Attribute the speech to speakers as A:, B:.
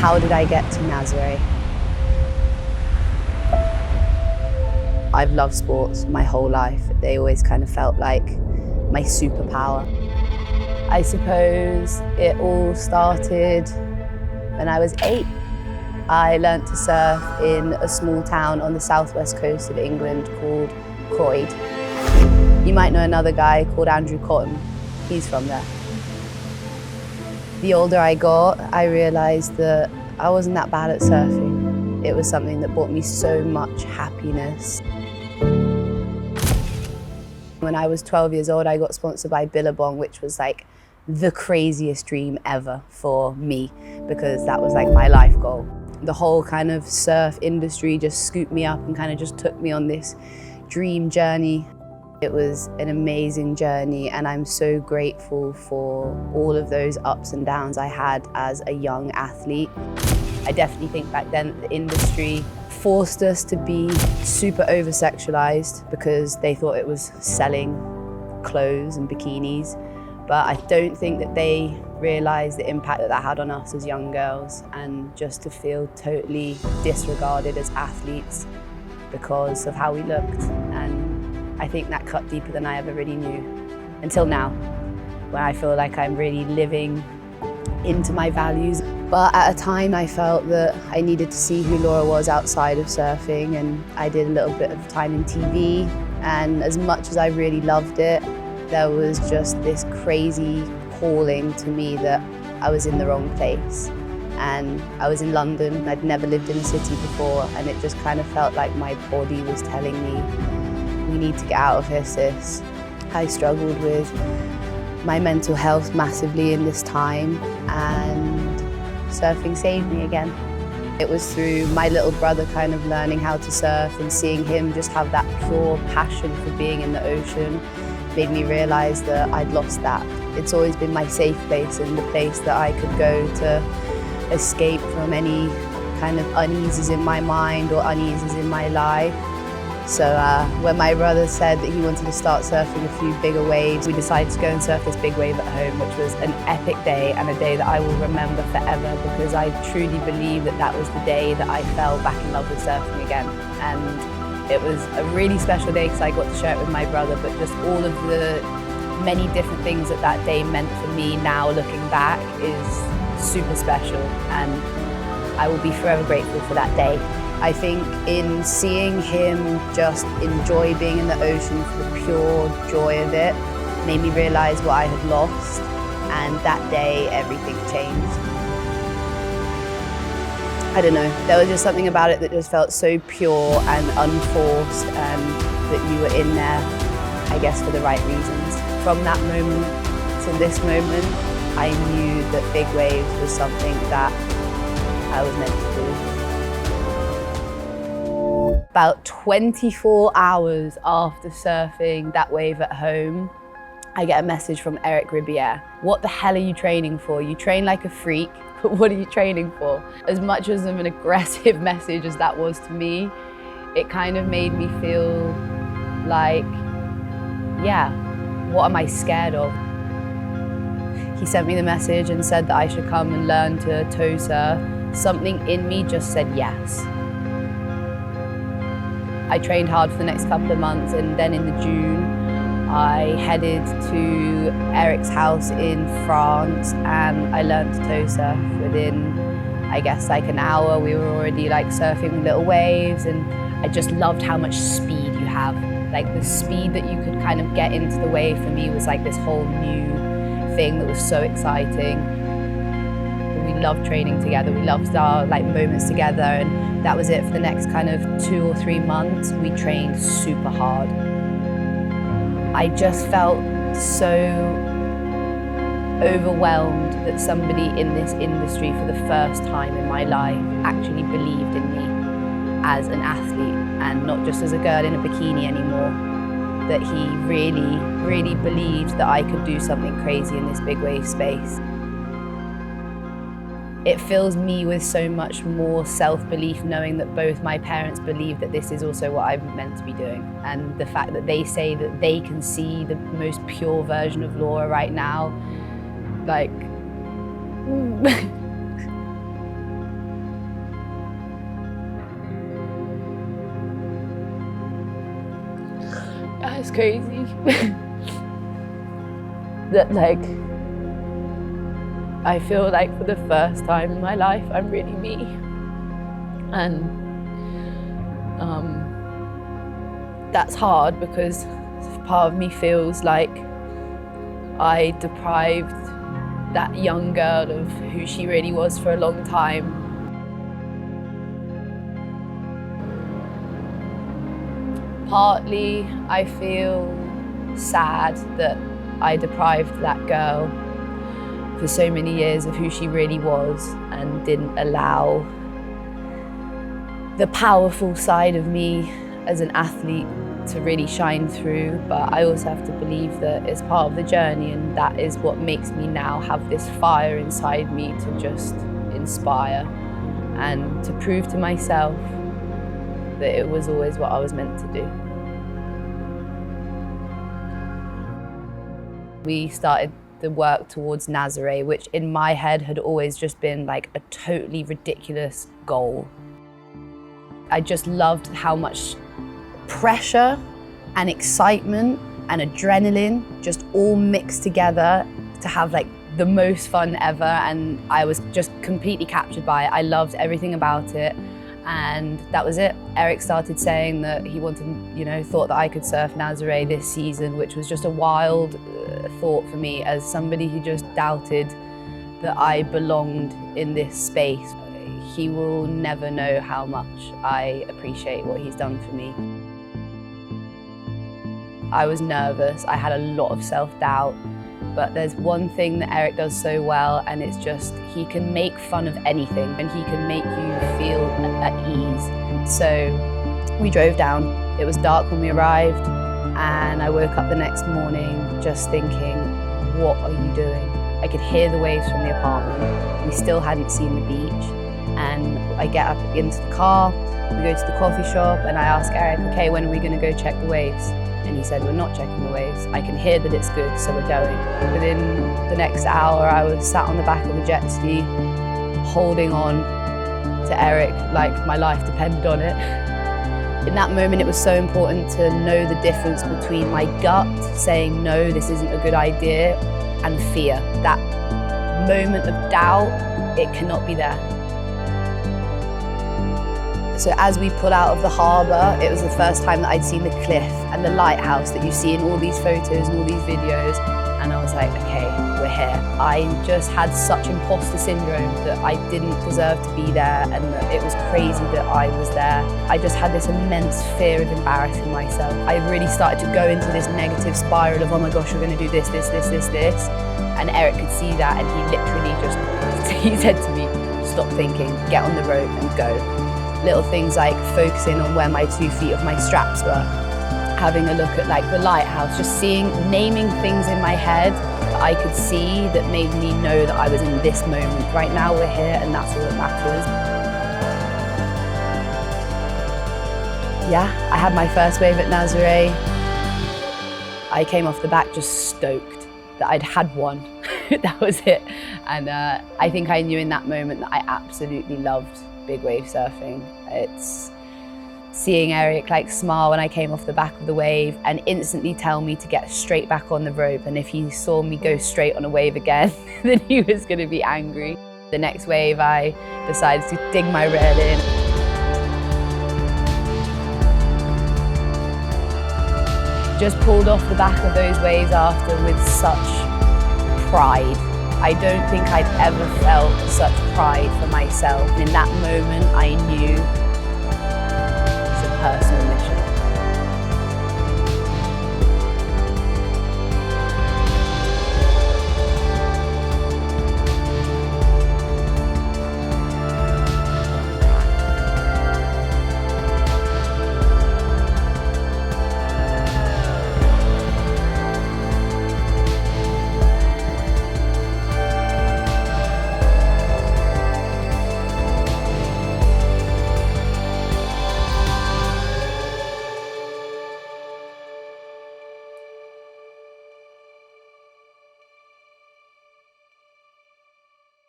A: How did I get to Nazaré? I've loved sports my whole life. They always kind of felt like my superpower. I suppose it all started when I was 8. I learnt to surf in a small town on the southwest coast of England called Croyd. You might know another guy called Andrew Cotton. He's from there. The older I got, I realised that I wasn't that bad at surfing. It was something that brought me so much happiness. When I was 12 years old, I got sponsored by Billabong, which was like the craziest dream ever for me, because that was like my life goal. The whole kind of surf industry just scooped me up and kind of just took me on this dream journey. It was an amazing journey, and I'm so grateful for all of those ups and downs I had as a young athlete. I definitely think back then the industry forced us to be super over-sexualized because they thought it was selling clothes and bikinis. But I don't think that they realised the impact that that had on us as young girls, and just to feel totally disregarded as athletes because of how we looked. And I think that cut deeper than I ever really knew, until now, when I feel like I'm really living into my values. But at a time I felt that I needed to see who Laura was outside of surfing, and I did a little bit of time in TV, and as much as I really loved it, there was just this crazy calling to me that I was in the wrong place. And I was in London, I'd never lived in a city before, and it just kind of felt like my body was telling me, "You need to get out of here, sis." I struggled with my mental health massively in this time, and surfing saved me again. It was through my little brother kind of learning how to surf and seeing him just have that pure passion for being in the ocean made me realise that I'd lost that. It's always been my safe place and the place that I could go to escape from any kind of uneases in my mind or uneases in my life. So when my brother said that he wanted to start surfing a few bigger waves, we decided to go and surf this big wave at home, which was an epic day, and a day that I will remember forever, because I truly believe that that was the day that I fell back in love with surfing again. And it was a really special day because I got to share it with my brother, but just all of the many different things that that day meant for me now looking back is super special, and I will be forever grateful for that day. I think in seeing him just enjoy being in the ocean for the pure joy of it made me realise what I had lost, and that day everything changed. I don't know, there was just something about it that just felt so pure and unforced, and that you were in there, I guess, for the right reasons. From that moment to this moment, I knew that big waves was something that I was meant to do. About 24 hours after surfing that wave at home, I get a message from Eric Ribier. "What the hell are you training for? You train like a freak, but what are you training for?" As much as an aggressive message as that was to me, it kind of made me feel like, yeah, what am I scared of? He sent me the message and said that I should come and learn to tow surf. Something in me just said yes. I trained hard for the next couple of months, and then in the June, I headed to Eric's house in France, and I learned to tow surf. Within, I guess, like an hour, we were already like surfing little waves, and I just loved how much speed you have. Like the speed that you could kind of get into the wave for me was like this whole new thing that was so exciting. We loved training together, we loved our like moments together, and that was it for the next kind of 2 or 3 months. We trained super hard. I just felt so overwhelmed that somebody in this industry for the first time in my life actually believed in me as an athlete, and not just as a girl in a bikini anymore. That he really, really believed that I could do something crazy in this big wave space. It fills me with so much more self-belief knowing that both my parents believe that this is also what I'm meant to be doing. And the fact that they say that they can see the most pure version of Laura right now, like, It's crazy that like, I feel like for the first time in my life, I'm really me. And that's hard because part of me feels like I deprived that young girl of who she really was for a long time. Partly, I feel sad that I deprived that girl for so many years of who she really was and didn't allow the powerful side of me as an athlete to really shine through. But I also have to believe that it's part of the journey, and that is what makes me now have this fire inside me to just inspire and to prove to myself that it was always what I was meant to do. We started the work towards Nazaré, which in my head had always just been like a totally ridiculous goal. I just loved how much pressure and excitement and adrenaline just all mixed together to have like the most fun ever, and I was just completely captured by it. I loved everything about it, and that was it. Eric started saying that he wanted, thought that I could surf Nazaré this season, which was just a wild thought for me as somebody who just doubted that I belonged in this space. He will never know how much I appreciate what he's done for me. I was nervous, I had a lot of self-doubt, but there's one thing that Eric does so well, and it's just he can make fun of anything and he can make you feel at ease. So we drove down. It was dark when we arrived, and I woke up the next morning just thinking, what are you doing? I could hear the waves from the apartment. We still hadn't seen the beach. And I get up into the car, we go to the coffee shop, and I ask Eric, okay, when are we gonna go check the waves? And he said, we're not checking the waves. I can hear that it's good, so we're going. Within the next hour, I was sat on the back of a jet ski, holding on to Eric like my life depended on it. In that moment, it was so important to know the difference between my gut saying, no, this isn't a good idea, and fear. That moment of doubt, it cannot be there. So as we pull out of the harbour, it was the first time that I'd seen the cliff and the lighthouse that you see in all these photos and all these videos. And I was like, okay, we're here. I just had such imposter syndrome that I didn't deserve to be there, and that it was crazy that I was there. I just had this immense fear of embarrassing myself. I really started to go into this negative spiral of, oh my gosh, we're gonna do this. And Eric could see that, and he literally just, he said to me, stop thinking, get on the rope and go. Little things like focusing on where my 2 feet of my straps were, having a look at like the lighthouse, just naming things in my head that I could see that made me know that I was in this moment. Right now we're here, and that's all that matters. Yeah, I had my first wave at Nazaré. I came off the back just stoked that I'd had one. That was it. And I think I knew in that moment that I absolutely loved big wave surfing. It's seeing Eric like smile when I came off the back of the wave and instantly tell me to get straight back on the rope, and if he saw me go straight on a wave again, then he was going to be angry. The next wave I decided to dig my rail in. Just pulled off the back of those waves after with such pride. I don't think I'd ever felt such pride for myself. In that moment, I knew